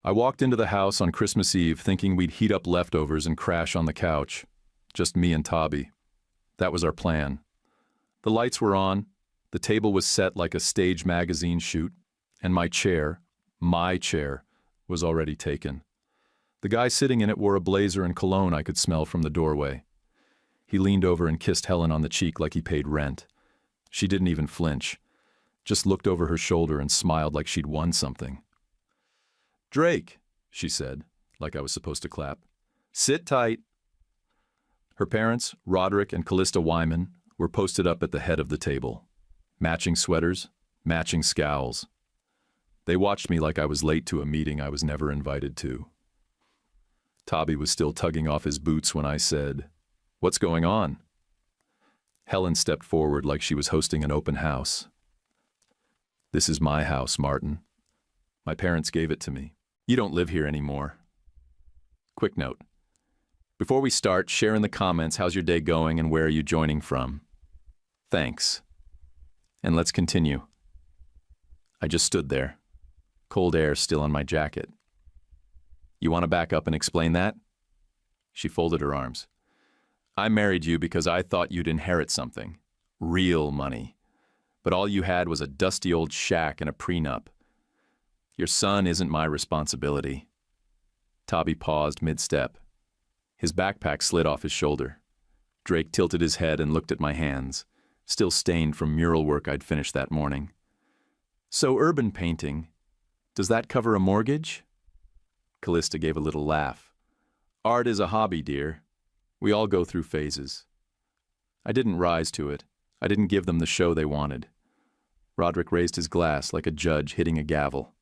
I walked into the house on Christmas Eve thinking we'd heat up leftovers and crash on the couch. Just me and Tobby. That was our plan. The lights were on, the table was set like a stage magazine shoot, and my chair, was already taken. The guy sitting in it wore a blazer and cologne I could smell from the doorway. He leaned over and kissed Helen on the cheek like he paid rent. She didn't even flinch, just looked over her shoulder and smiled like she'd won something. "Drake," she said, like I was supposed to clap. "Sit tight." Her parents, Roderick and Callista Wyman, were posted up at the head of the table. Matching sweaters, matching scowls. They watched me like I was late to a meeting I was never invited to. Tobby was still tugging off his boots when I said, "What's going on?" Helen stepped forward like she was hosting an open house. "This is my house, Martin. My parents gave it to me. You don't live here anymore." Quick note. Before we start, share in the comments how's your day going and where are you joining from. Thanks. And let's continue. I just stood there, cold air still on my jacket. "You want to back up and explain that?" She folded her arms. "I married you because I thought you'd inherit something. Real money. But all you had was a dusty old shack and a prenup. Your son isn't my responsibility." Tobby paused mid-step. His backpack slid off his shoulder. Drake tilted his head and looked at my hands, still stained from mural work I'd finished that morning. "So urban painting, does that cover a mortgage?" Callista gave a little laugh. "Art is a hobby, dear. We all go through phases." I didn't rise to it. I didn't give them the show they wanted. Roderick raised his glass like a judge hitting a gavel.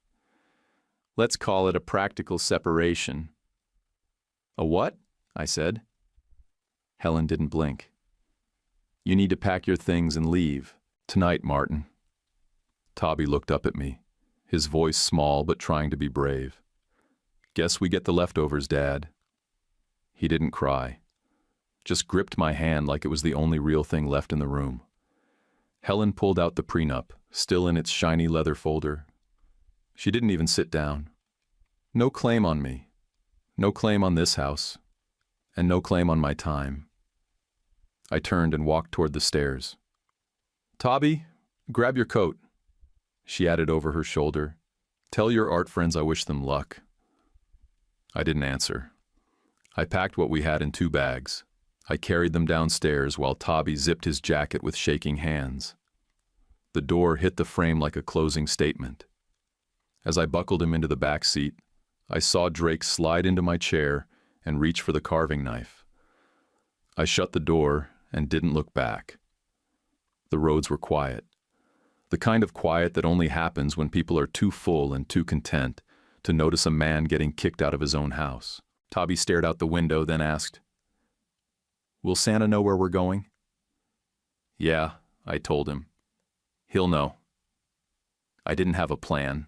"Let's call it a practical separation." "A what?" I said. Helen didn't blink. "You need to pack your things and leave. Tonight, Martin." Tobby looked up at me, his voice small but trying to be brave. "Guess we get the leftovers, Dad." He didn't cry, just gripped my hand like it was the only real thing left in the room. Helen pulled out the prenup, still in its shiny leather folder. She didn't even sit down. No claim on me. No claim on this house. And no claim on my time. I turned and walked toward the stairs. "Tobby, grab your coat," she added over her shoulder. "Tell your art friends I wish them luck." I didn't answer. I packed what we had in 2 bags. I carried them downstairs while Tobby zipped his jacket with shaking hands. The door hit the frame like a closing statement. As I buckled him into the back seat, I saw Drake slide into my chair and reach for the carving knife. I shut the door and didn't look back. The roads were quiet. The kind of quiet that only happens when people are too full and too content to notice a man getting kicked out of his own house. Tobby stared out the window, then asked, "Will Santa know where we're going?" "Yeah," I told him. "He'll know." I didn't have a plan.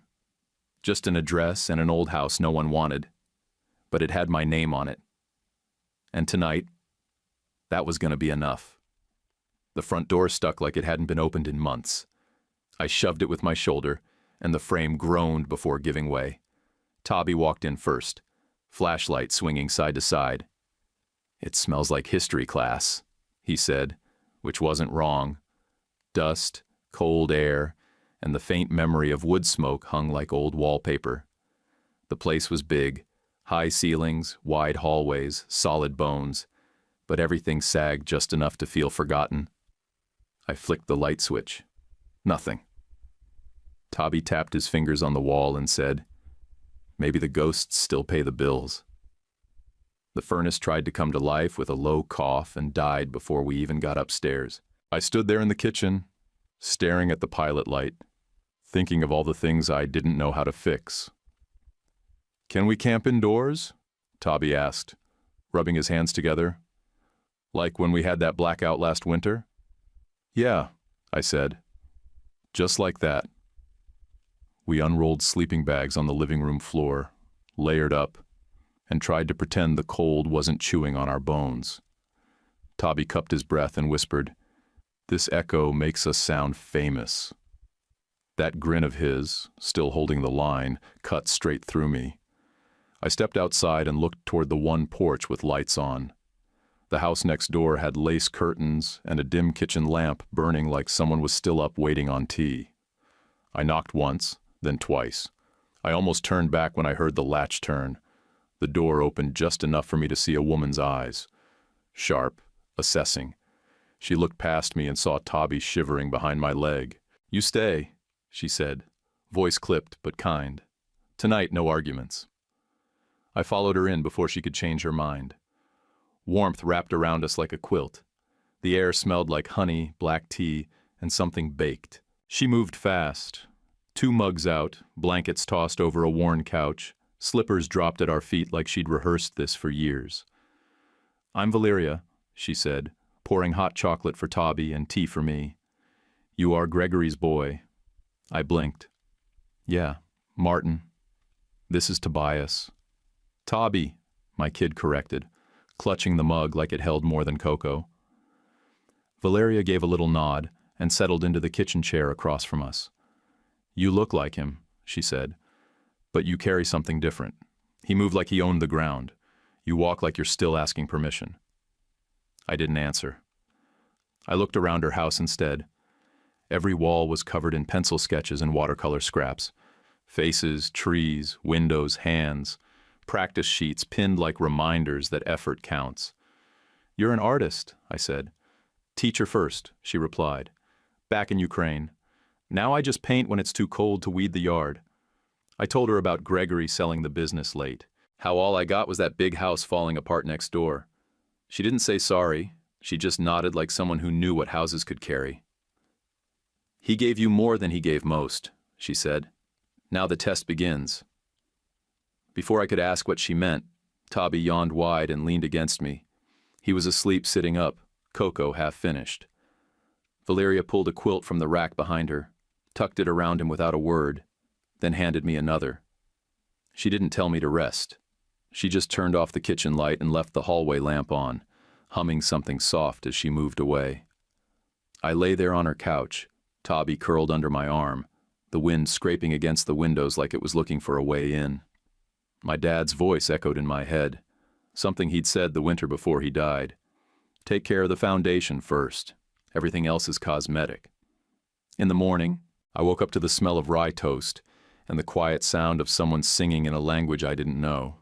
Just an address and an old house no one wanted. But it had my name on it. And tonight, that was going to be enough. The front door stuck like it hadn't been opened in months. I shoved it with my shoulder, and the frame groaned before giving way. Tobby walked in first, flashlight swinging side to side. "It smells like history class," he said, which wasn't wrong. Dust, cold air, and the faint memory of wood smoke hung like old wallpaper. The place was big. High ceilings, wide hallways, solid bones, but everything sagged just enough to feel forgotten. I flicked the light switch. Nothing. Tobby tapped his fingers on the wall and said, "Maybe the ghosts still pay the bills." The furnace tried to come to life with a low cough and died before we even got upstairs. I stood there in the kitchen, staring at the pilot light, thinking of all the things I didn't know how to fix. "Can we camp indoors?" Tobby asked, rubbing his hands together. "Like when we had that blackout last winter?" "Yeah," I said. Just like that. We unrolled sleeping bags on the living room floor, layered up, and tried to pretend the cold wasn't chewing on our bones. Tobby cupped his breath and whispered, "This echo makes us sound famous." That grin of his, still holding the line, cut straight through me. I stepped outside and looked toward the one porch with lights on. The house next door had lace curtains and a dim kitchen lamp burning like someone was still up waiting on tea. I knocked once, then twice. I almost turned back when I heard the latch turn. The door opened just enough for me to see a woman's eyes. Sharp, assessing. She looked past me and saw Tobby shivering behind my leg. "You stay," she said, voice clipped but kind. "Tonight, no arguments." I followed her in before she could change her mind. Warmth wrapped around us like a quilt. The air smelled like honey, black tea, and something baked. She moved fast. 2 mugs out, blankets tossed over a worn couch, slippers dropped at our feet like she'd rehearsed this for years. "I'm Valeria," she said, pouring hot chocolate for Tobby and tea for me. "You are Gregory's boy." I blinked. "Yeah, Martin. This is Tobias." "Tobby," my kid corrected, clutching the mug like it held more than cocoa. Valeria gave a little nod and settled into the kitchen chair across from us. "You look like him," she said, "but you carry something different. He moved like he owned the ground. You walk like you're still asking permission." I didn't answer. I looked around her house instead. Every wall was covered in pencil sketches and watercolor scraps. Faces, trees, windows, hands, practice sheets pinned like reminders that effort counts. "You're an artist," I said. "Teacher first," she replied. "Back in Ukraine. Now I just paint when it's too cold to weed the yard." I told her about Gregory selling the business late, how all I got was that big house falling apart next door. She didn't say sorry, she just nodded like someone who knew what houses could carry. "He gave you more than he gave most," she said. "Now the test begins." Before I could ask what she meant, Tobby yawned wide and leaned against me. He was asleep sitting up, cocoa half finished. Valeria pulled a quilt from the rack behind her, tucked it around him without a word, then handed me another. She didn't tell me to rest. She just turned off the kitchen light and left the hallway lamp on, humming something soft as she moved away. I lay there on her couch, Tobby curled under my arm, the wind scraping against the windows like it was looking for a way in. My dad's voice echoed in my head, something he'd said the winter before he died. "Take care of the foundation first. Everything else is cosmetic." In the morning, I woke up to the smell of rye toast and the quiet sound of someone singing in a language I didn't know.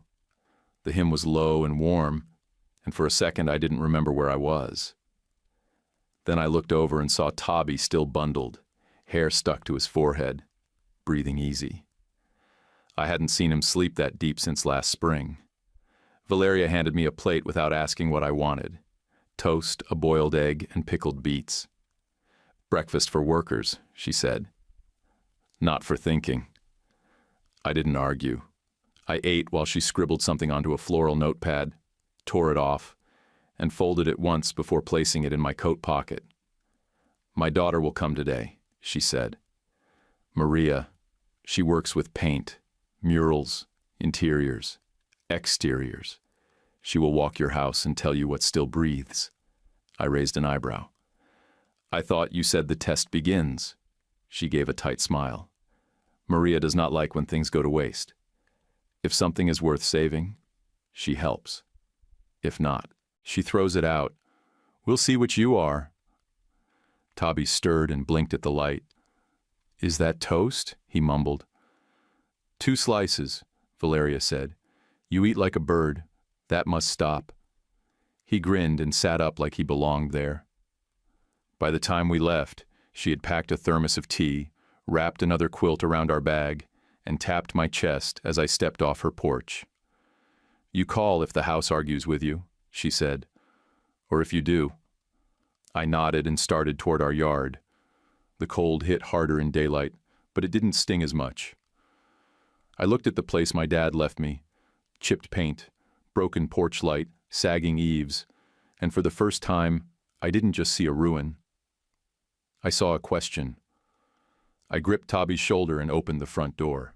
The hymn was low and warm, and for a second I didn't remember where I was. Then I looked over and saw Tobby still bundled, hair stuck to his forehead, breathing easy. I hadn't seen him sleep that deep since last spring. Valeria handed me a plate without asking what I wanted. Toast, a boiled egg, and pickled beets. "Breakfast for workers," she said. "Not for thinking." I didn't argue. I ate while she scribbled something onto a floral notepad, tore it off, and folded it once before placing it in my coat pocket. "My daughter will come today," she said. "Maria. She works with paint, murals, interiors, exteriors. She will walk your house and tell you what still breathes." I raised an eyebrow. "I thought you said the test begins." She gave a tight smile. "Maria does not like when things go to waste. If something is worth saving, she helps. If not, she throws it out. We'll see what you are." Tobby stirred and blinked at the light. "Is that toast?" he mumbled. "2 slices, Valeria said. "You eat like a bird. That must stop." He grinned and sat up like he belonged there. By the time we left, she had packed a thermos of tea, wrapped another quilt around our bag, and tapped my chest as I stepped off her porch. "You call if the house argues with you," she said. "Or if you do." I nodded and started toward our yard. The cold hit harder in daylight, but it didn't sting as much. I looked at the place my dad left me. Chipped paint, broken porch light, sagging eaves, and for the first time, I didn't just see a ruin. I saw a question. I gripped Tobby's shoulder and opened the front door.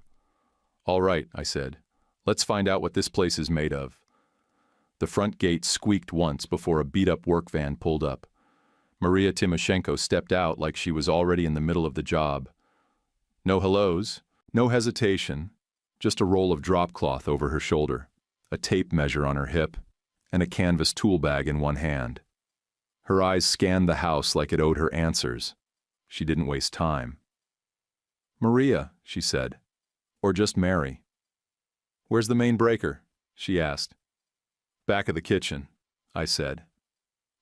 "All right," I said. "Let's find out what this place is made of." The front gate squeaked once before a beat-up work van pulled up. Maria Timoshenko stepped out like she was already in the middle of the job. No hellos, no hesitation, just a roll of drop cloth over her shoulder, a tape measure on her hip, and a canvas tool bag in one hand. Her eyes scanned the house like it owed her answers. She didn't waste time. "Maria," she said, "or just Mary." "Where's the main breaker?" she asked. "Back of the kitchen," I said.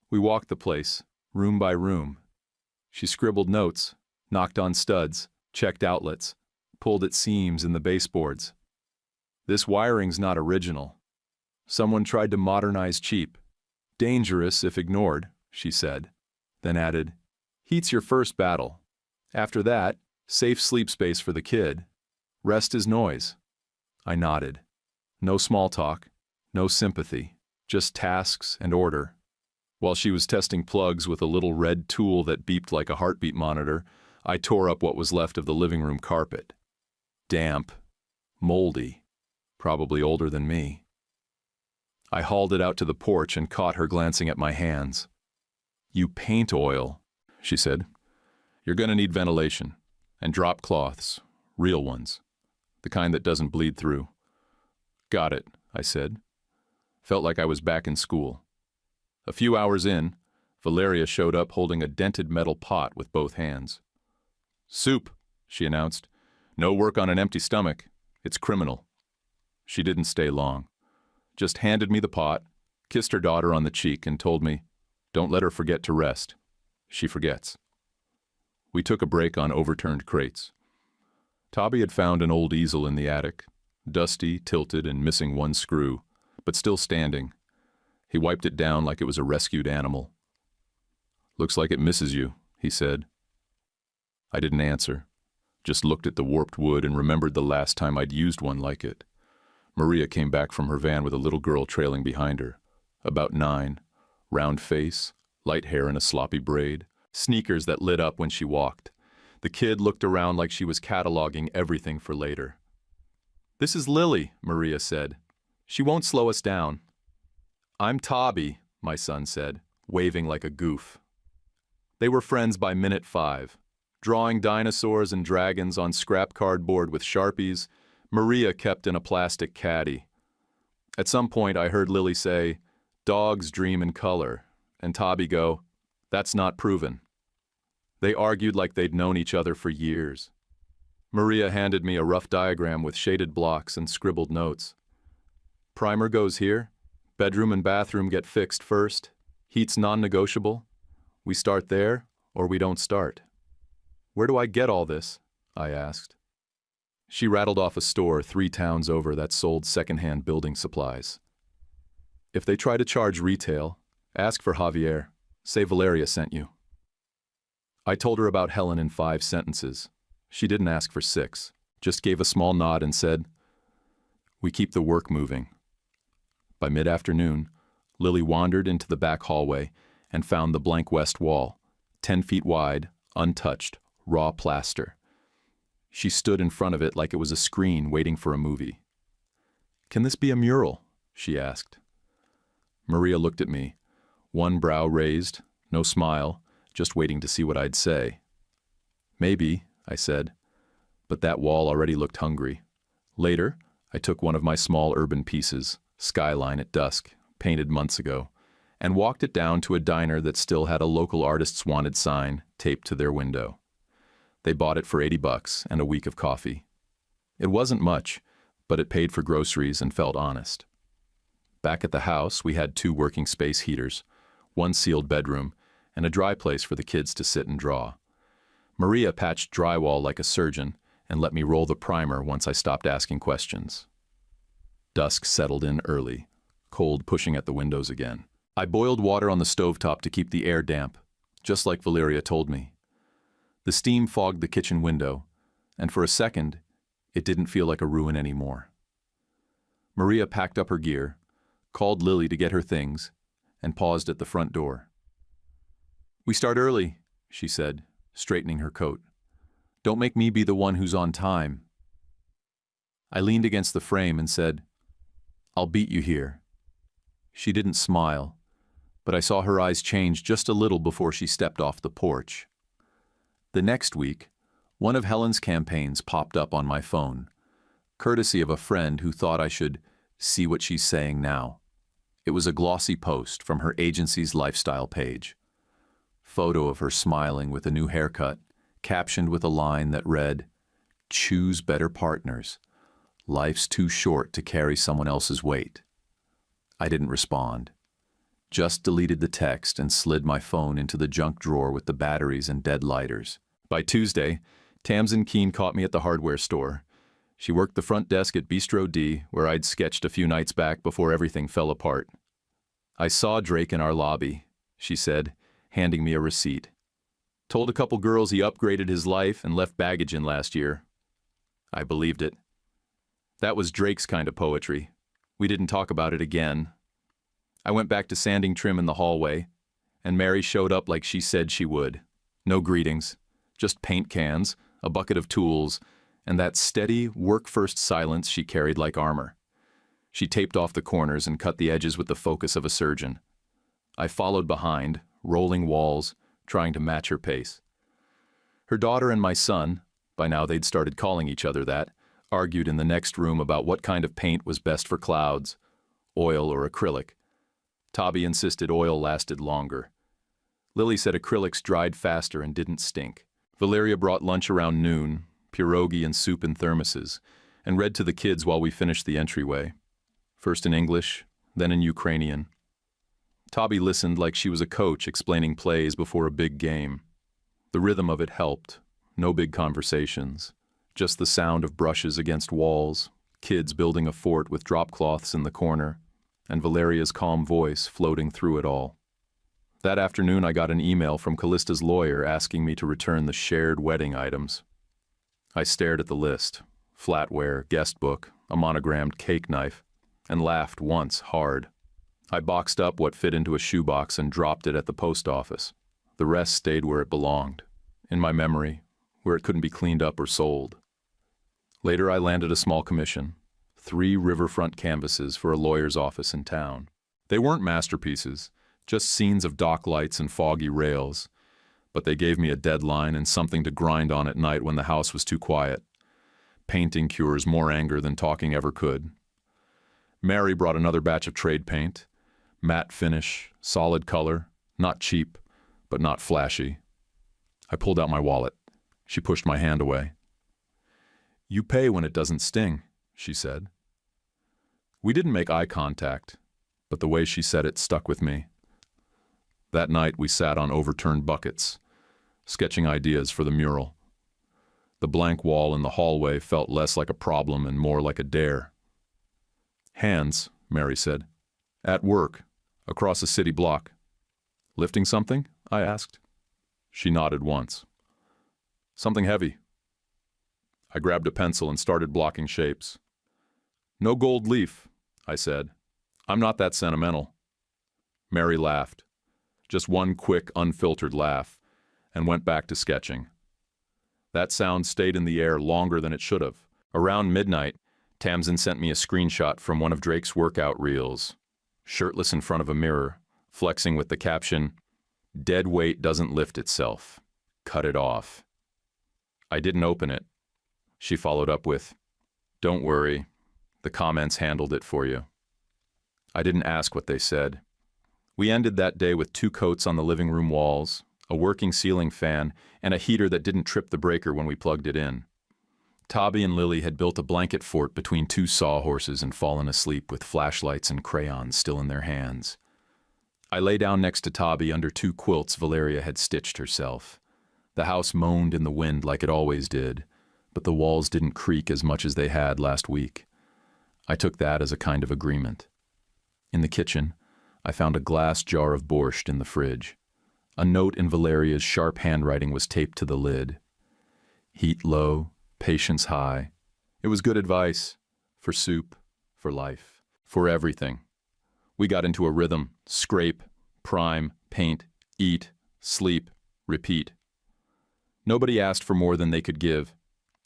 We walked the place, room by room. She scribbled notes, knocked on studs, checked outlets, pulled at seams in the baseboards. "This wiring's not original. Someone tried to modernize cheap. Dangerous if ignored," she said, then added, "Heat's your first battle. After that, safe sleep space for the kid. Rest is noise." I nodded. No small talk, no sympathy, just tasks and order. While she was testing plugs with a little red tool that beeped like a heartbeat monitor, I tore up what was left of the living room carpet. Damp, moldy, probably older than me. I hauled it out to the porch and caught her glancing at my hands. "You paint oil," she said. "You're gonna need ventilation, and drop cloths, real ones, the kind that doesn't bleed through." "Got it," I said. Felt like I was back in school. A few hours in, Valeria showed up holding a dented metal pot with both hands. "Soup," she announced. "No work on an empty stomach. It's criminal." She didn't stay long. Just handed me the pot, kissed her daughter on the cheek, and told me, "Don't let her forget to rest. She forgets." We took a break on overturned crates. Tobby had found an old easel in the attic, dusty, tilted, and missing one screw, but still standing. He wiped it down like it was a rescued animal. "Looks like it misses you," he said. I didn't answer, just looked at the warped wood and remembered the last time I'd used one like it. Maria came back from her van with a little girl trailing behind her, about 9, round face, light hair in a sloppy braid, sneakers that lit up when she walked. The kid looked around like she was cataloging everything for later. "This is Lily," Maria said. "She won't slow us down." "I'm Tobby," my son said, waving like a goof. They were friends by minute 5. Drawing dinosaurs and dragons on scrap cardboard with Sharpies, Maria kept in a plastic caddy. At some point I heard Lily say, "Dogs dream in color," and Tobby go, "That's not proven." They argued like they'd known each other for years. Maria handed me a rough diagram with shaded blocks and scribbled notes. "Primer goes here. Bedroom and bathroom get fixed first. Heat's non-negotiable. We start there, or we don't start." "Where do I get all this?" I asked. She rattled off a store 3 towns over that sold secondhand building supplies. "If they try to charge retail, ask for Javier. Say Valeria sent you." I told her about Helen in 5 sentences. She didn't ask for 6, just gave a small nod and said, "We keep the work moving." By mid-afternoon, Lily wandered into the back hallway and found the blank west wall, 10 feet wide, untouched, raw plaster. She stood in front of it like it was a screen waiting for a movie. "Can this be a mural?" she asked. Maria looked at me, one brow raised, no smile, just waiting to see what I'd say. "Maybe," I said, but that wall already looked hungry. Later, I took one of my small urban pieces, Skyline at Dusk, painted months ago, and walked it down to a diner that still had a local artist's wanted sign taped to their window. They bought it for $80 and a week of coffee. It wasn't much, but it paid for groceries and felt honest. Back at the house, we had 2 working space heaters, 1 sealed bedroom, and a dry place for the kids to sit and draw. Maria patched drywall like a surgeon and let me roll the primer once I stopped asking questions. Dusk settled in early, cold pushing at the windows again. I boiled water on the stovetop to keep the air damp, just like Valeria told me. The steam fogged the kitchen window, and for a second, it didn't feel like a ruin anymore. Maria packed up her gear, called Lily to get her things, and paused at the front door. "We start early," she said, straightening her coat. "Don't make me be the one who's on time." I leaned against the frame and said, "I'll beat you here." She didn't smile, but I saw her eyes change just a little before she stepped off the porch. The next week, one of Helen's campaigns popped up on my phone. courtesy of a friend who thought I should see what she's saying now. It was a glossy post from her agency's lifestyle page. Photo of her smiling with a new haircut, captioned with a line that read, "Choose better partners. Life's too short to carry someone else's weight." I didn't respond. Just deleted the text and slid my phone into the junk drawer with the batteries and dead lighters. By Tuesday, Tamsin Keene caught me at the hardware store. She worked the front desk at Bistro D, where I'd sketched a few nights back before everything fell apart. "I saw Drake in our lobby," she said, handing me a receipt. "Told a couple girls he upgraded his life and left baggage in last year." I believed it. That was Drake's kind of poetry. We didn't talk about it again. I went back to sanding trim in the hallway, and Mary showed up like she said she would. No greetings, just paint cans, a bucket of tools, and that steady, work-first silence she carried like armor. She taped off the corners and cut the edges with the focus of a surgeon. I followed behind, rolling walls, trying to match her pace. Her daughter and my son, by now they'd started calling each other that, argued in the next room about what kind of paint was best for clouds, oil or acrylic. Tabi insisted oil lasted longer. Lily said acrylics dried faster and didn't stink. Valeria brought lunch around noon, pierogi and soup in thermoses, and read to the kids while we finished the entryway. First in English, then in Ukrainian. Tabi listened like she was a coach explaining plays before a big game. The rhythm of it helped. No big conversations. Just the sound of brushes against walls, kids building a fort with drop cloths in the corner, and Valeria's calm voice floating through it all. That afternoon I got an email from Callista's lawyer asking me to return the shared wedding items. I stared at the list, flatware, guest book, a monogrammed cake knife, and laughed once hard. I boxed up what fit into a shoebox and dropped it at the post office. The rest stayed where it belonged, in my memory, where it couldn't be cleaned up or sold. Later I landed a small commission, 3 riverfront canvases for a lawyer's office in town. They weren't masterpieces, just scenes of dock lights and foggy rails, but they gave me a deadline and something to grind on at night when the house was too quiet. Painting cures more anger than talking ever could. Mary brought another batch of trade paint, matte finish, solid color, not cheap, but not flashy. I pulled out my wallet. She pushed my hand away. "You pay when it doesn't sting," she said. We didn't make eye contact, but the way she said it stuck with me. That night we sat on overturned buckets, sketching ideas for the mural. The blank wall in the hallway felt less like a problem and more like a dare. "Hands," Mary said. "At work, across a city block." "Lifting something?" I asked. She nodded once. "Something heavy." I grabbed a pencil and started blocking shapes. "No gold leaf," I said. "I'm not that sentimental." Mary laughed, just one quick, unfiltered laugh, and went back to sketching. That sound stayed in the air longer than it should have. Around midnight, Tamsin sent me a screenshot from one of Drake's workout reels, shirtless in front of a mirror, flexing with the caption, "Dead weight doesn't lift itself. Cut it off." I didn't open it. She followed up with, "Don't worry, the comments handled it for you." I didn't ask what they said. We ended that day with 2 coats on the living room walls, a working ceiling fan, and a heater that didn't trip the breaker when we plugged it in. Tabi and Lily had built a blanket fort between 2 sawhorses and fallen asleep with flashlights and crayons still in their hands. I lay down next to Tabi under 2 quilts Valeria had stitched herself. The house moaned in the wind like it always did, but the walls didn't creak as much as they had last week. I took that as a kind of agreement. In the kitchen, I found a glass jar of borscht in the fridge. A note in Valeria's sharp handwriting was taped to the lid. Heat low, patience high. It was good advice. For soup, for life, for everything. We got into a rhythm: scrape, prime, paint, eat, sleep, repeat. Nobody asked for more than they could give,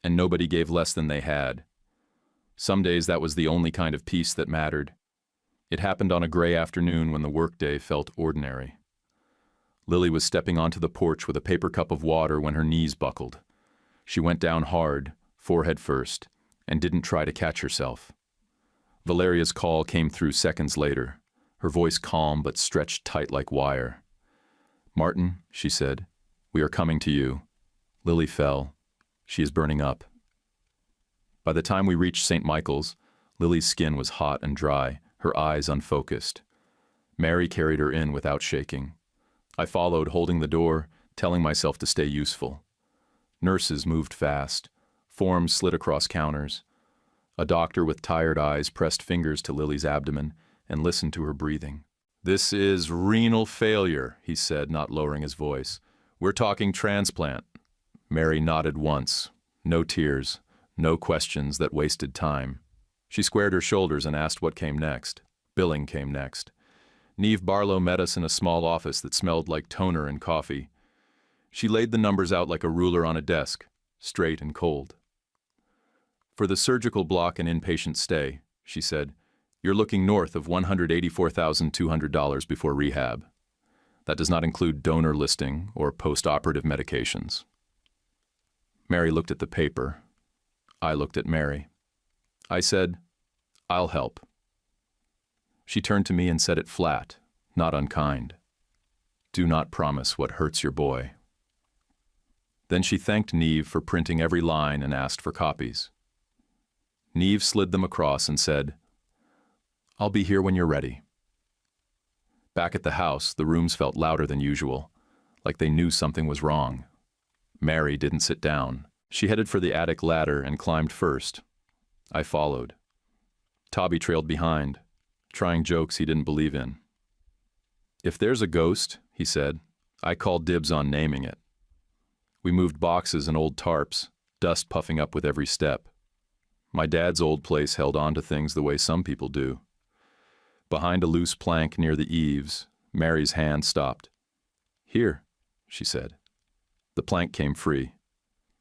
and nobody gave less than they had. Some days that was the only kind of peace that mattered. It happened on a gray afternoon when the workday felt ordinary. Lily was stepping onto the porch with a paper cup of water when her knees buckled. She went down hard, forehead first, and didn't try to catch herself. Valeria's call came through seconds later, her voice calm but stretched tight like wire. "Martin," she said, "we are coming to you. Lily fell. She is burning up." By the time we reached St. Michael's, Lily's skin was hot and dry, her eyes unfocused. Mary carried her in without shaking. I followed, holding the door, telling myself to stay useful. Nurses moved fast. Forms slid across counters. A doctor with tired eyes pressed fingers to Lily's abdomen and listened to her breathing. "This is renal failure," he said, not lowering his voice. "We're talking transplant." Mary nodded once. No tears, no questions that wasted time. She squared her shoulders and asked what came next. Billing came next. Neve Barlow met us in a small office that smelled like toner and coffee. She laid the numbers out like a ruler on a desk, straight and cold. "For the surgical block and inpatient stay," she said, "you're looking north of $184,200 before rehab. That does not include donor listing or post-operative medications." Mary looked at the paper. I looked at Mary. I said, "I'll help." She turned to me and said it flat, not unkind. "Do not promise what hurts your boy." Then she thanked Neve for printing every line and asked for copies. Neve slid them across and said, "I'll be here when you're ready." Back at the house, the rooms felt louder than usual, like they knew something was wrong. Mary didn't sit down. She headed for the attic ladder and climbed first. I followed. Tobby trailed behind, trying jokes he didn't believe in. "If there's a ghost," he said, "I call dibs on naming it." We moved boxes and old tarps, dust puffing up with every step. My dad's old place held on to things the way some people do. Behind a loose plank near the eaves, Mary's hand stopped. "Here," she said. The plank came free.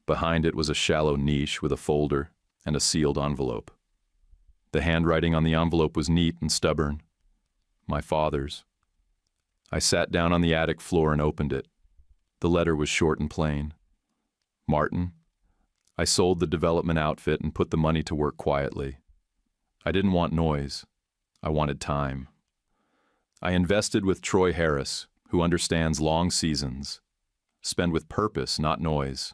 Behind it was a shallow niche with a folder and a sealed envelope. The handwriting on the envelope was neat and stubborn. My father's. I sat down on the attic floor and opened it. The letter was short and plain. "Martin, I sold the development outfit and put the money to work quietly. I didn't want noise. I wanted time. I invested with Troy Harris, who understands long seasons. Spend with purpose, not noise.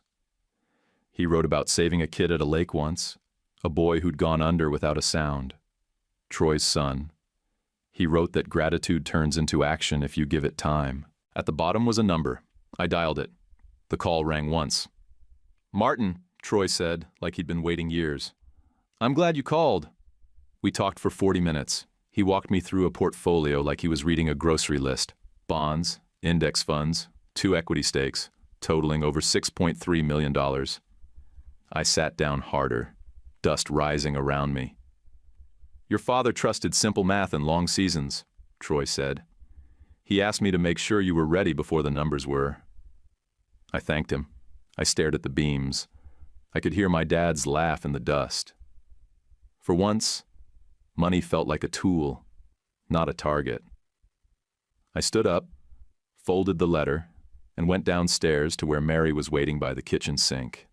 He wrote about saving a kid at a lake once, a boy who'd gone under without a sound. Troy's son. He wrote that gratitude turns into action if you give it time." At the bottom was a number. I dialed it. The call rang once. "Martin," Troy said, like he'd been waiting years. "I'm glad you called." We talked for 40 minutes. He walked me through a portfolio like he was reading a grocery list. Bonds, index funds, 2 equity stakes, totaling over $6.3 million. I sat down harder, dust rising around me. "Your father trusted simple math and long seasons," Troy said. "He asked me to make sure you were ready before the numbers were." I thanked him. I stared at the beams. I could hear my dad's laugh in the dust. For once, money felt like a tool, not a target. I stood up, folded the letter, and went downstairs to where Mary was waiting by the kitchen sink.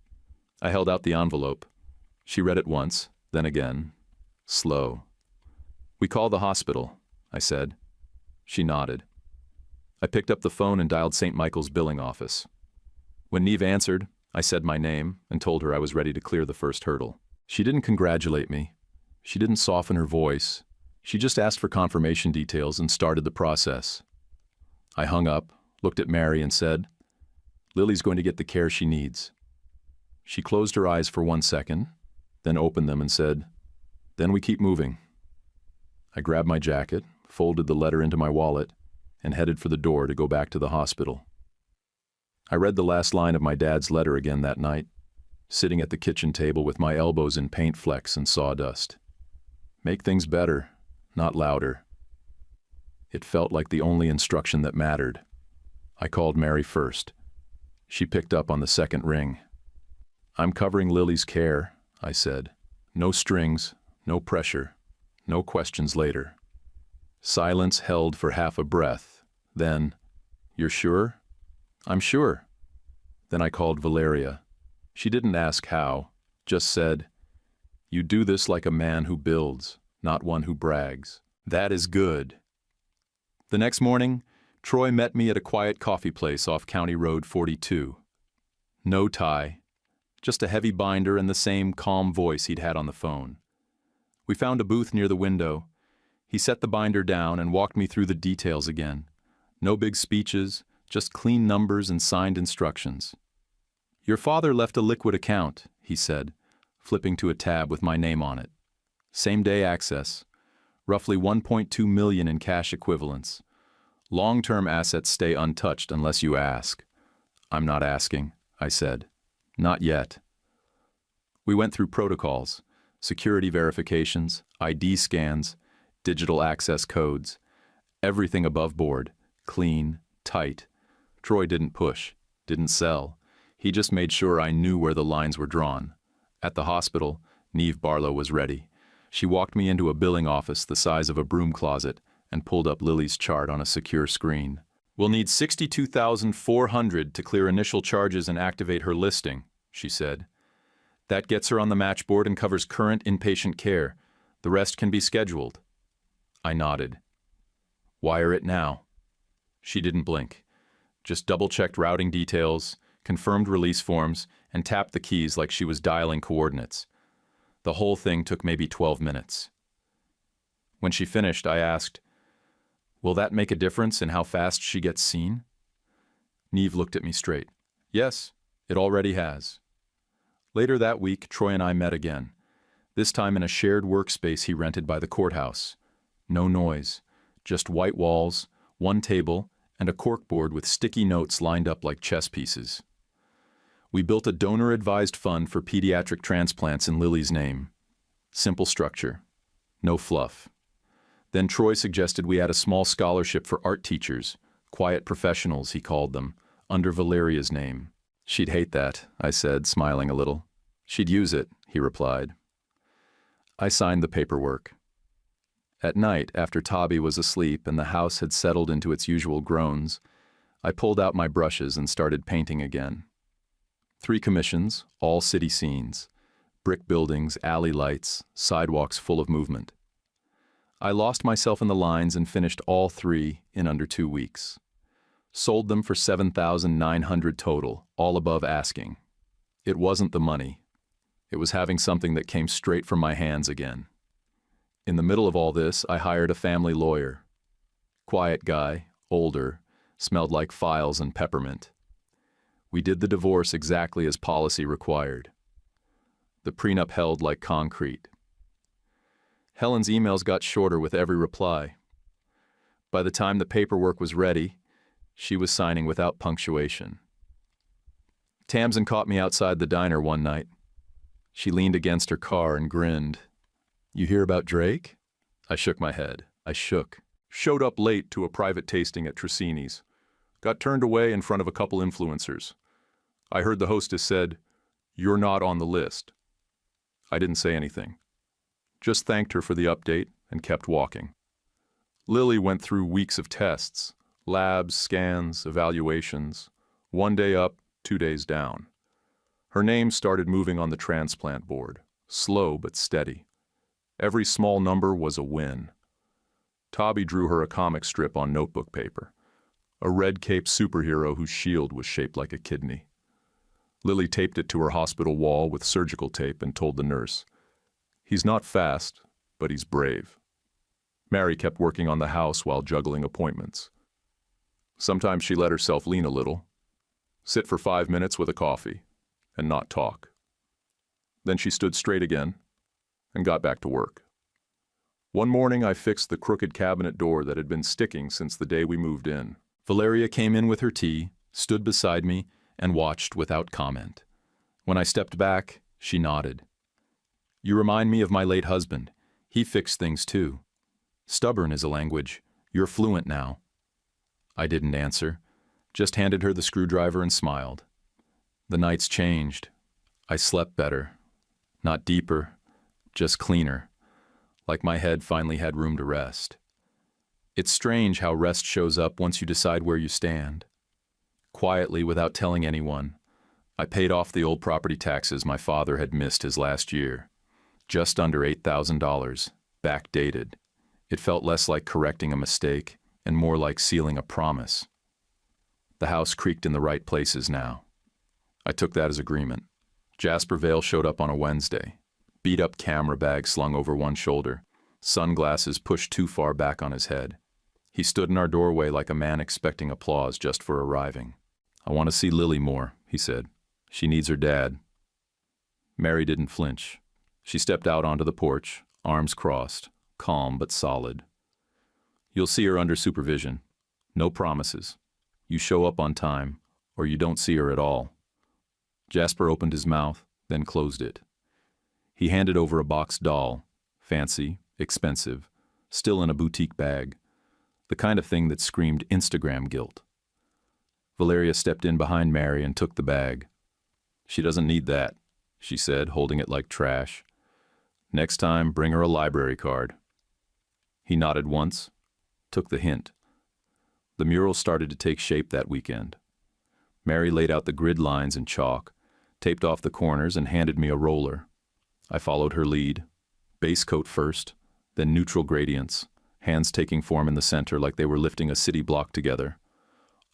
I held out the envelope. She read it once, then again, slow. "We call the hospital," I said. She nodded. I picked up the phone and dialed St. Michael's billing office. When Neve answered, I said my name and told her I was ready to clear the first hurdle. She didn't congratulate me. She didn't soften her voice. She just asked for confirmation details and started the process. I hung up, looked at Mary and said, "Lily's going to get the care she needs." She closed her eyes for 1 second, then opened them and said, "Then we keep moving." I grabbed my jacket, folded the letter into my wallet, and headed for the door to go back to the hospital. I read the last line of my dad's letter again that night, sitting at the kitchen table with my elbows in paint flecks and sawdust. Make things better, not louder. It felt like the only instruction that mattered. I called Mary first. She picked up on the second ring. "I'm covering Lily's care," I said. "No strings, no pressure, no questions later." Silence held for half a breath. Then, "You're sure?" "I'm sure." Then I called Valeria. She didn't ask how, just said, You do this like a man who builds, not one who brags. That is good. The next morning, Troy met me at a quiet coffee place off County Road 42. No tie, just a heavy binder and the same calm voice he'd had on the phone. We found a booth near the window. He set the binder down and walked me through the details again. No big speeches, just clean numbers and signed instructions. Your father left a liquid account, he said, flipping to a tab with my name on it. Same-day access. Roughly 1.2 million in cash equivalents. Long-term assets stay untouched unless you ask. I'm not asking, I said. Not yet. We went through protocols, security verifications, ID scans, digital access codes, everything above board, clean, tight. Troy didn't push, didn't sell. He just made sure I knew where the lines were drawn. At the hospital, Neve Barlow was ready. She walked me into a billing office the size of a broom closet and pulled up Lily's chart on a secure screen. We'll need $62,400 to clear initial charges and activate her listing, she said. That gets her on the matchboard and covers current inpatient care. The rest can be scheduled. I nodded. Wire it now. She didn't blink. Just double-checked routing details, confirmed release forms, and tapped the keys like she was dialing coordinates. The whole thing took maybe 12 minutes. When she finished, I asked, will that make a difference in how fast she gets seen? Neve looked at me straight. Yes, it already has. Later that week, Troy and I met again, this time in a shared workspace he rented by the courthouse. No noise, just white walls, one table, and a corkboard with sticky notes lined up like chess pieces. We built a donor-advised fund for pediatric transplants in Lily's name. Simple structure. No fluff. Then Troy suggested we add a small scholarship for art teachers, quiet professionals, he called them, under Valeria's name. She'd hate that, I said, smiling a little. She'd use it, he replied. I signed the paperwork. At night, after Tabi was asleep and the house had settled into its usual groans, I pulled out my brushes and started painting again. 3 commissions, all city scenes. Brick buildings, alley lights, sidewalks full of movement. I lost myself in the lines and finished all 3 in under 2 weeks. Sold them for $7,900 total, all above asking. It wasn't the money. It was having something that came straight from my hands again. In the middle of all this, I hired a family lawyer. Quiet guy, older, smelled like files and peppermint. We did the divorce exactly as policy required. The prenup held like concrete. Helen's emails got shorter with every reply. By the time the paperwork was ready, she was signing without punctuation. Tamsin caught me outside the diner one night. She leaned against her car and grinned. You hear about Drake? I shook my head. I shook. Showed up late to a private tasting at Trissini's. Got turned away in front of a couple influencers. I heard the hostess said, "You're not on the list." I didn't say anything. Just thanked her for the update and kept walking. Lily went through weeks of tests, labs, scans, evaluations. 1 day up, 2 days down. Her name started moving on the transplant board, slow but steady. Every small number was a win. Tabi drew her a comic strip on notebook paper, a red-caped superhero whose shield was shaped like a kidney. Lily taped it to her hospital wall with surgical tape and told the nurse, "He's not fast, but he's brave." Mary kept working on the house while juggling appointments. Sometimes she let herself lean a little, sit for 5 minutes with a coffee, and not talk. Then she stood straight again and got back to work. One morning I fixed the crooked cabinet door that had been sticking since the day we moved in. Valeria came in with her tea, stood beside me, and watched without comment. When I stepped back, she nodded. You remind me of my late husband. He fixed things too. Stubborn is a language. You're fluent now. I didn't answer, just handed her the screwdriver and smiled. The nights changed. I slept better. Not deeper, just cleaner. Like my head finally had room to rest. It's strange how rest shows up once you decide where you stand. Quietly, without telling anyone, I paid off the old property taxes my father had missed his last year. Just under $8,000, backdated. It felt less like correcting a mistake and more like sealing a promise. The house creaked in the right places now. I took that as agreement. Jasper Vale showed up on a Wednesday, beat-up camera bag slung over one shoulder, sunglasses pushed too far back on his head. He stood in our doorway like a man expecting applause just for arriving. "I want to see Lily more," he said. "She needs her dad." Mary didn't flinch. She stepped out onto the porch, arms crossed, calm but solid. "You'll see her under supervision. No promises. You show up on time, or you don't see her at all." Jasper opened his mouth, then closed it. He handed over a boxed doll, fancy, expensive, still in a boutique bag, the kind of thing that screamed Instagram guilt. Valeria stepped in behind Mary and took the bag. "She doesn't need that," she said, holding it like trash. "Next time, bring her a library card." He nodded once, took the hint. The mural started to take shape that weekend. Mary laid out the grid lines in chalk, taped off the corners, and handed me a roller. I followed her lead. Base coat first, then neutral gradients, hands taking form in the center like they were lifting a city block together.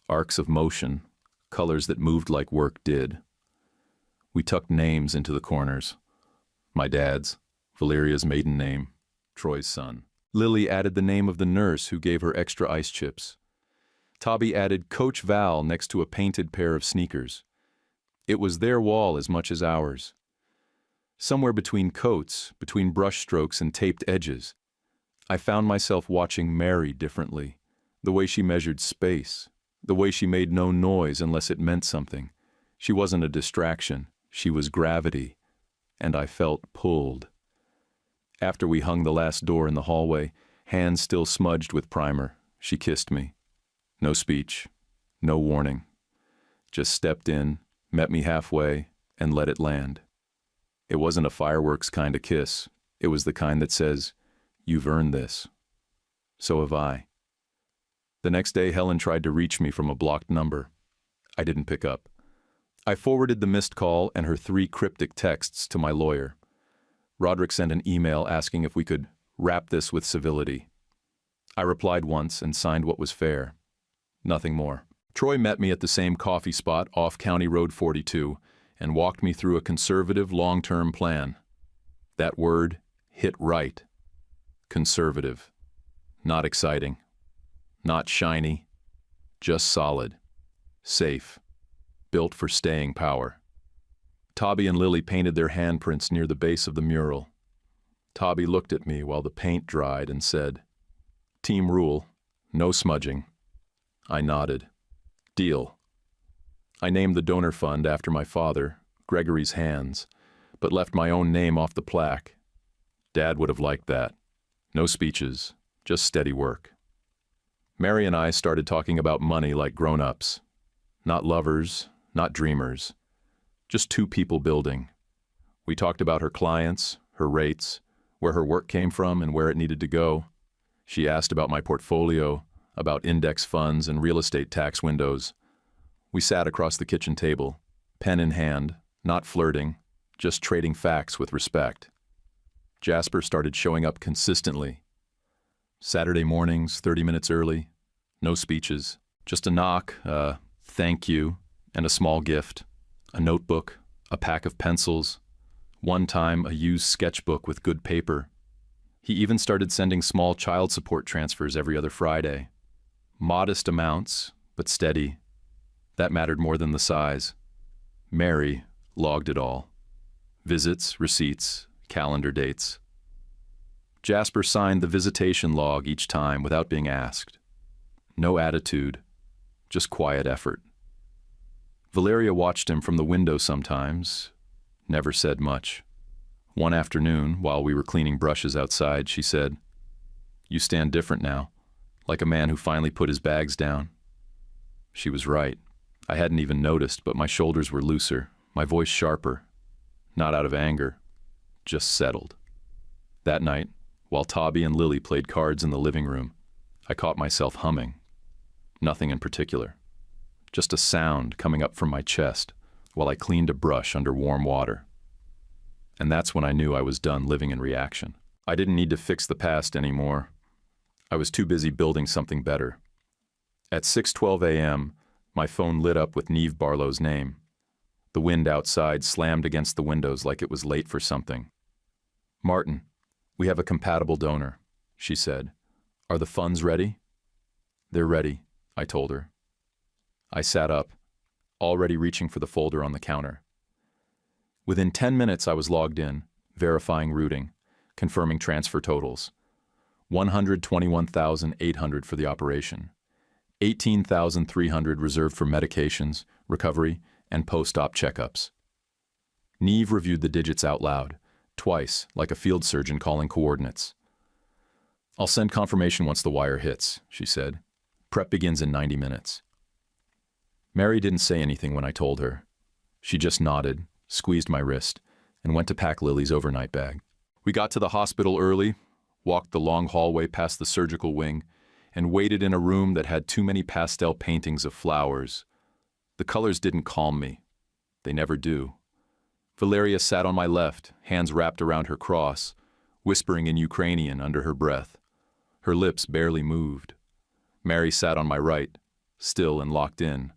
Arcs of motion, colors that moved like work did. We tucked names into the corners. My dad's, Valeria's maiden name, Troy's son. Lily added the name of the nurse who gave her extra ice chips. Tobby added Coach Val next to a painted pair of sneakers. It was their wall as much as ours. Somewhere between coats, between brush strokes and taped edges, I found myself watching Mary differently, the way she measured space, the way she made no noise unless it meant something. She wasn't a distraction, she was gravity, and I felt pulled. After we hung the last door in the hallway, hands still smudged with primer, she kissed me. No speech, no warning. Just stepped in, met me halfway, and let it land. It wasn't a fireworks kind of kiss. It was the kind that says, "You've earned this." So have I. The next day, Helen tried to reach me from a blocked number. I didn't pick up. I forwarded the missed call and her 3 cryptic texts to my lawyer. Roderick sent an email asking if we could wrap this with civility. I replied once and signed what was fair. Nothing more. Troy met me at the same coffee spot off County Road 42 and walked me through a conservative long-term plan. That word hit right. Conservative. Not exciting. Not shiny. Just solid. Safe. Built for staying power. Tobby and Lily painted their handprints near the base of the mural. Tobby looked at me while the paint dried and said, "Team rule, no smudging." I nodded. Deal. I named the donor fund after my father, Gregory's Hands, but left my own name off the plaque. Dad would have liked that. No speeches, just steady work. Mary and I started talking about money like grown-ups. Not lovers, not dreamers. Just 2 people building. We talked about her clients, her rates, where her work came from and where it needed to go. She asked about my portfolio, about index funds and real estate tax windows. We sat across the kitchen table, pen in hand, not flirting, just trading facts with respect. Jasper started showing up consistently. Saturday mornings, 30 minutes early, no speeches, just a knock, a thank you, and a small gift. A notebook, a pack of pencils, one time a used sketchbook with good paper. He even started sending small child support transfers every other Friday. Modest amounts, but steady. That mattered more than the size. Mary logged it all. Visits, receipts, calendar dates. Jasper signed the visitation log each time without being asked. No attitude, just quiet effort. Valeria watched him from the window sometimes, never said much. One afternoon, while we were cleaning brushes outside, she said, "You stand different now, like a man who finally put his bags down." She was right. I hadn't even noticed, but my shoulders were looser, my voice sharper. Not out of anger, just settled. That night, while Tobby and Lily played cards in the living room, I caught myself humming. Nothing in particular. Just a sound coming up from my chest while I cleaned a brush under warm water. And that's when I knew I was done living in reaction. I didn't need to fix the past anymore. I was too busy building something better. At 6:12 a.m., my phone lit up with Niamh Barlow's name. The wind outside slammed against the windows like it was late for something. "Martin, we have a compatible donor," she said. "Are the funds ready?" "They're ready," I told her. I sat up, already reaching for the folder on the counter. Within 10 minutes I was logged in, verifying routing, confirming transfer totals. $121,800 for the operation. $18,300 reserved for medications, recovery, and post-op checkups. Niamh reviewed the digits out loud, twice, like a field surgeon calling coordinates. "I'll send confirmation once the wire hits," she said. "Prep begins in 90 minutes. Mary didn't say anything when I told her. She just nodded, squeezed my wrist, and went to pack Lily's overnight bag. We got to the hospital early, walked the long hallway past the surgical wing, and waited in a room that had too many pastel paintings of flowers. The colors didn't calm me. They never do. Valeria sat on my left, hands wrapped around her cross, whispering in Ukrainian under her breath. Her lips barely moved. Mary sat on my right, still and locked in.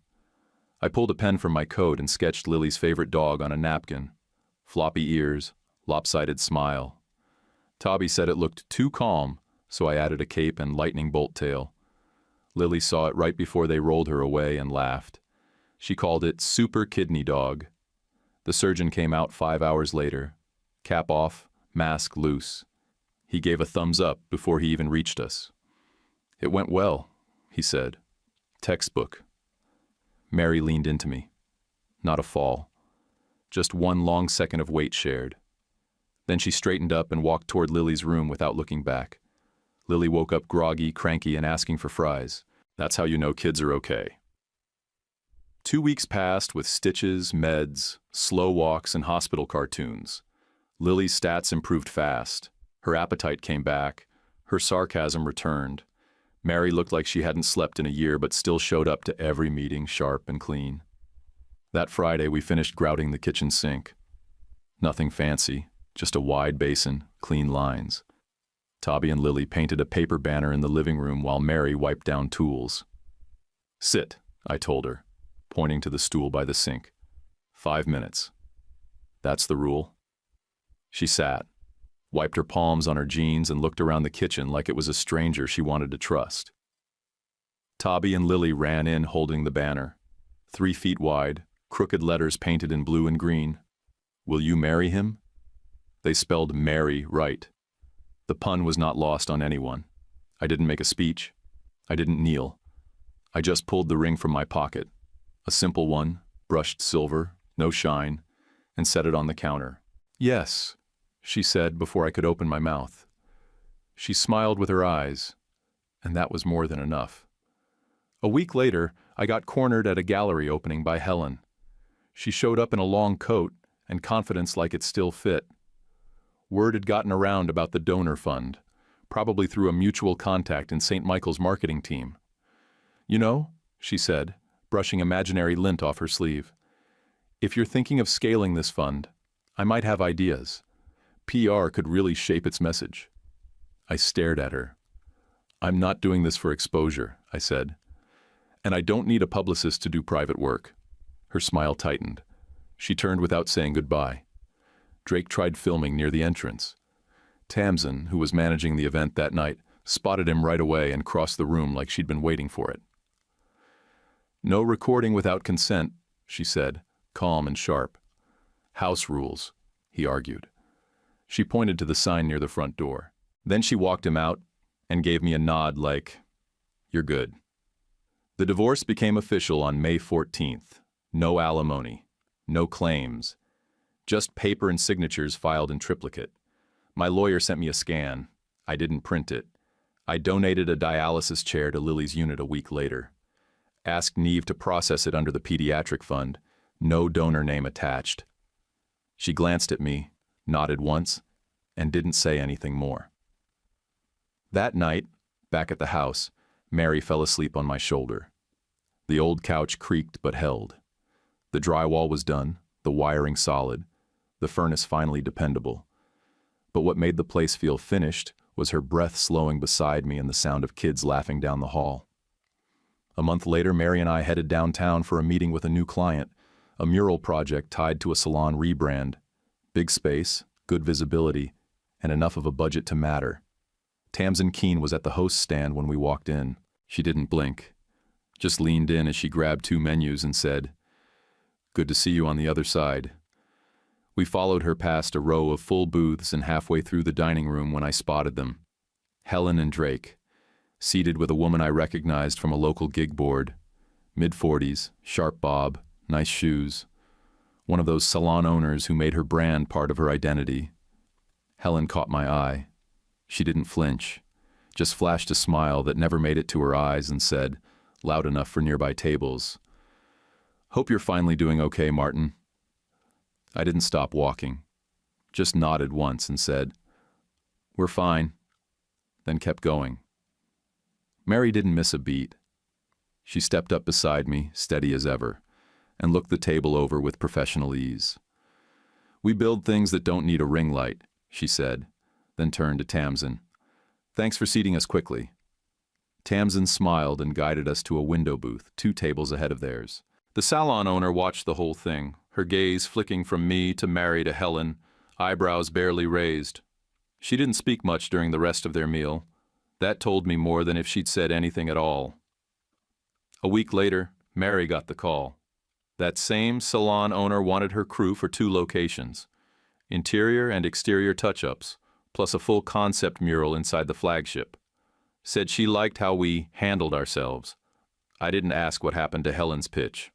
I pulled a pen from my coat and sketched Lily's favorite dog on a napkin. Floppy ears, lopsided smile. Toby said it looked too calm, so I added a cape and lightning bolt tail. Lily saw it right before they rolled her away and laughed. She called it Super Kidney Dog. The surgeon came out 5 hours later. Cap off, mask loose. He gave a thumbs up before he even reached us. "It went well," he said. "Textbook." Mary leaned into me. Not a fall. Just one long second of weight shared. Then she straightened up and walked toward Lily's room without looking back. Lily woke up groggy, cranky, and asking for fries. That's how you know kids are okay. 2 weeks passed with stitches, meds, slow walks, and hospital cartoons. Lily's stats improved fast. Her appetite came back. Her sarcasm returned. Mary looked like she hadn't slept in a year but still showed up to every meeting sharp and clean. That Friday we finished grouting the kitchen sink. Nothing fancy, just a wide basin, clean lines. Toby and Lily painted a paper banner in the living room while Mary wiped down tools. "Sit," I told her, pointing to the stool by the sink. 5 minutes. That's the rule. She sat, wiped her palms on her jeans, and looked around the kitchen like it was a stranger she wanted to trust. Toby and Lily ran in holding the banner. 3 feet wide, crooked letters painted in blue and green. "Will you marry him?" They spelled Mary right. The pun was not lost on anyone. I didn't make a speech. I didn't kneel. I just pulled the ring from my pocket. A simple one, brushed silver, no shine, and set it on the counter. "Yes," she said before I could open my mouth. She smiled with her eyes, and that was more than enough. A week later, I got cornered at a gallery opening by Helen. She showed up in a long coat and confidence like it still fit. Word had gotten around about the donor fund, probably through a mutual contact in St. Michael's marketing team. "You know," she said, brushing imaginary lint off her sleeve, "if you're thinking of scaling this fund, I might have ideas. PR could really shape its message." I stared at her. "I'm not doing this for exposure," I said. "And I don't need a publicist to do private work." Her smile tightened. She turned without saying goodbye. Drake tried filming near the entrance. Tamsin, who was managing the event that night, spotted him right away and crossed the room like she'd been waiting for it. "No recording without consent," she said, calm and sharp. "House rules," he argued. She pointed to the sign near the front door. Then she walked him out and gave me a nod like, "You're good." The divorce became official on May 14th. No alimony, no claims, just paper and signatures filed in triplicate. My lawyer sent me a scan. I didn't print it. I donated a dialysis chair to Lily's unit a week later. Asked Niamh to process it under the pediatric fund. No donor name attached. She glanced at me, nodded once, and didn't say anything more. That night, back at the house, Mary fell asleep on my shoulder. The old couch creaked but held. The drywall was done, the wiring solid, the furnace finally dependable. But what made the place feel finished was her breath slowing beside me and the sound of kids laughing down the hall. A month later, Mary and I headed downtown for a meeting with a new client, a mural project tied to a salon rebrand. Big space, good visibility, and enough of a budget to matter. Tamsin Keene was at the host's stand when we walked in. She didn't blink, just leaned in as she grabbed 2 menus and said, "Good to see you on the other side." We followed her past a row of full booths and halfway through the dining room when I spotted them. Helen and Drake, seated with a woman I recognized from a local gig board. Mid-40s, sharp bob, nice shoes. One of those salon owners who made her brand part of her identity. Helen caught my eye. She didn't flinch, just flashed a smile that never made it to her eyes and said, loud enough for nearby tables, "Hope you're finally doing okay, Martin." I didn't stop walking, just nodded once and said, "We're fine," then kept going. Mary didn't miss a beat. She stepped up beside me, steady as ever, and looked the table over with professional ease. "We build things that don't need a ring light," she said, then turned to Tamsin. "Thanks for seating us quickly." Tamsin smiled and guided us to a window booth, 2 tables ahead of theirs. The salon owner watched the whole thing, her gaze flicking from me to Mary to Helen, eyebrows barely raised. She didn't speak much during the rest of their meal. That told me more than if she'd said anything at all. A week later, Mary got the call. That same salon owner wanted her crew for 2 locations, interior and exterior touch-ups, plus a full concept mural inside the flagship. Said she liked how we handled ourselves. I didn't ask what happened to Helen's pitch.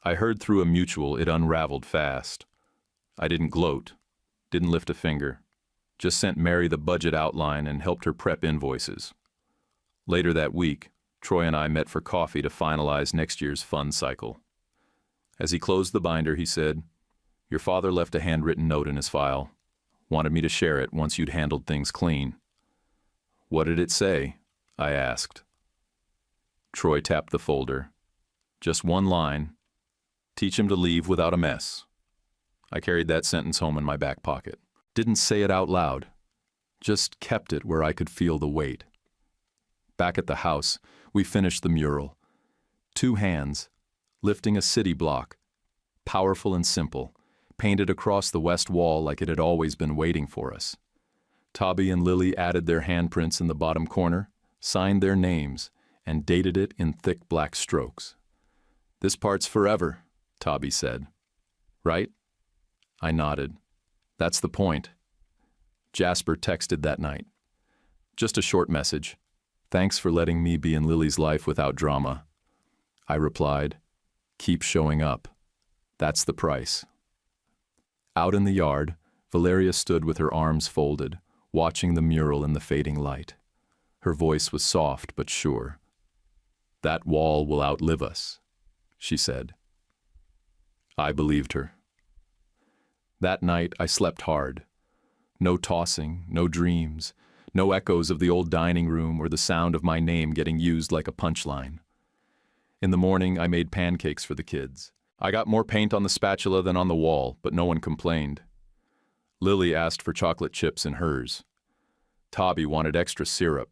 I heard through a mutual it unraveled fast. I didn't gloat, didn't lift a finger, just sent Mary the budget outline and helped her prep invoices. Later that week, Troy and I met for coffee to finalize next year's fund cycle. As he closed the binder, he said, "Your father left a handwritten note in his file. Wanted me to share it once you'd handled things clean." "What did it say?" I asked. Troy tapped the folder. Just one line. "Teach him to leave without a mess." I carried that sentence home in my back pocket. Didn't say it out loud. Just kept it where I could feel the weight. Back at the house, we finished the mural. 2 hands, lifting a city block. Powerful and simple, painted across the west wall like it had always been waiting for us. Tobby and Lily added their handprints in the bottom corner, signed their names, and dated it in thick black strokes. "This part's forever," Tobby said. "Right?" I nodded. "That's the point." Jasper texted that night. Just a short message. "Thanks for letting me be in Lily's life without drama." I replied, "Keep showing up. That's the price." Out in the yard, Valeria stood with her arms folded, watching the mural in the fading light. Her voice was soft but sure. "That wall will outlive us," she said. I believed her. That night I slept hard. No tossing, no dreams, no echoes of the old dining room or the sound of my name getting used like a punchline. In the morning, I made pancakes for the kids. I got more paint on the spatula than on the wall, but no one complained. Lily asked for chocolate chips in hers. Tobby wanted extra syrup.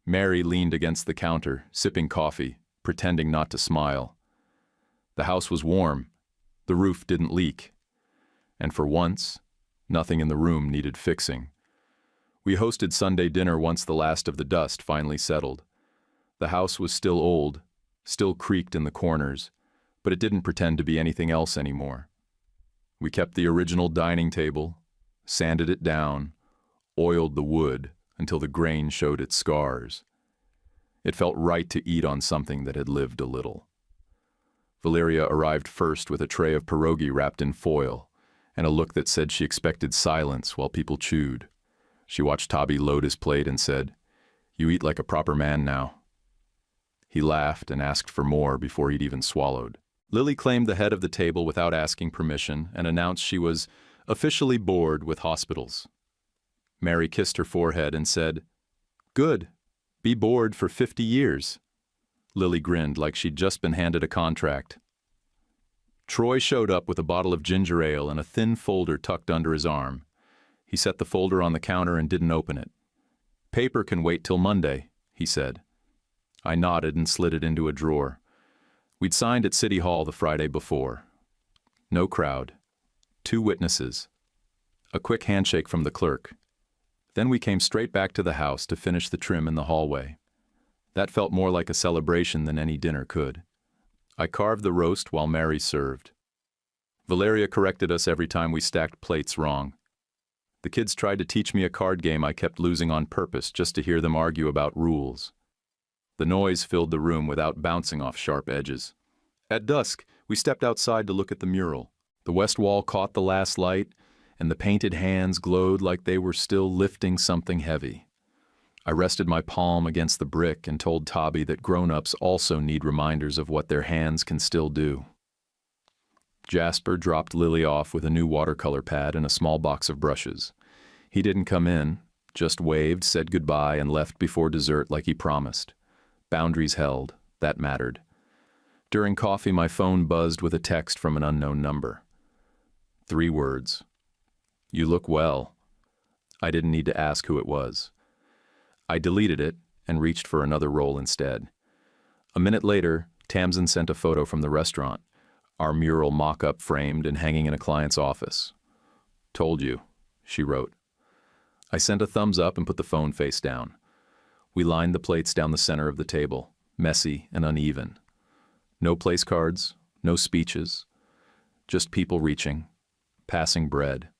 Mary leaned against the counter, sipping coffee, pretending not to smile. The house was warm. The roof didn't leak. And for once, nothing in the room needed fixing. We hosted Sunday dinner once the last of the dust finally settled. The house was still old, still creaked in the corners, but it didn't pretend to be anything else anymore. We kept the original dining table, sanded it down, oiled the wood until the grain showed its scars. It felt right to eat on something that had lived a little. Valeria arrived first with a tray of pierogi wrapped in foil and a look that said she expected silence while people chewed. She watched Tobby load his plate and said, "You eat like a proper man now." He laughed and asked for more before he'd even swallowed. Lily claimed the head of the table without asking permission and announced she was officially bored with hospitals. Mary kissed her forehead and said, "Good. Be bored for 50 years. Lily grinned like she'd just been handed a contract. Troy showed up with a bottle of ginger ale and a thin folder tucked under his arm. He set the folder on the counter and didn't open it. "Paper can wait till Monday," he said. I nodded and slid it into a drawer. We'd signed at City Hall the Friday before. No crowd. 2 witnesses. A quick handshake from the clerk. Then we came straight back to the house to finish the trim in the hallway. That felt more like a celebration than any dinner could. I carved the roast while Mary served. Valeria corrected us every time we stacked plates wrong. The kids tried to teach me a card game I kept losing on purpose just to hear them argue about rules. The noise filled the room without bouncing off sharp edges. At dusk, we stepped outside to look at the mural. The west wall caught the last light, and the painted hands glowed like they were still lifting something heavy. I rested my palm against the brick and told Tobby that grown-ups also need reminders of what their hands can still do. Jasper dropped Lily off with a new watercolor pad and a small box of brushes. He didn't come in, just waved, said goodbye, and left before dessert like he promised. Boundaries held. That mattered. During coffee, my phone buzzed with a text from an unknown number. 3 words. "You look well." I didn't need to ask who it was. I deleted it and reached for another roll instead. A minute later, Tamsin sent a photo from the restaurant, our mural mock-up framed and hanging in a client's office. "Told you," she wrote. I sent a thumbs up and put the phone face down. We lined the plates down the center of the table, messy and uneven. No place cards, no speeches, just people reaching, passing bread,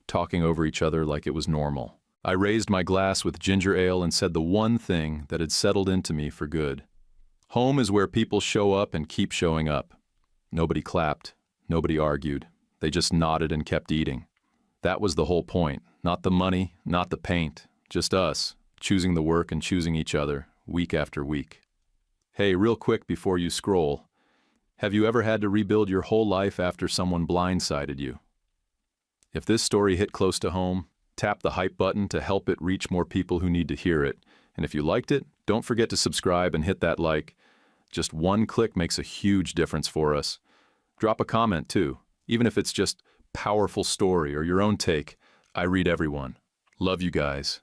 talking over each other like it was normal. I raised my glass with ginger ale and said the one thing that had settled into me for good. Home is where people show up and keep showing up. Nobody clapped, nobody argued. They just nodded and kept eating. That was the whole point. Not the money, not the paint, just us, choosing the work and choosing each other, week after week. Hey, real quick before you scroll, have you ever had to rebuild your whole life after someone blindsided you? If this story hit close to home, tap the hype button to help it reach more people who need to hear it. And if you liked it, don't forget to subscribe and hit that like. Just one click makes a huge difference for us. Drop a comment too, even if it's just powerful story or your own take. I read everyone. Love you guys.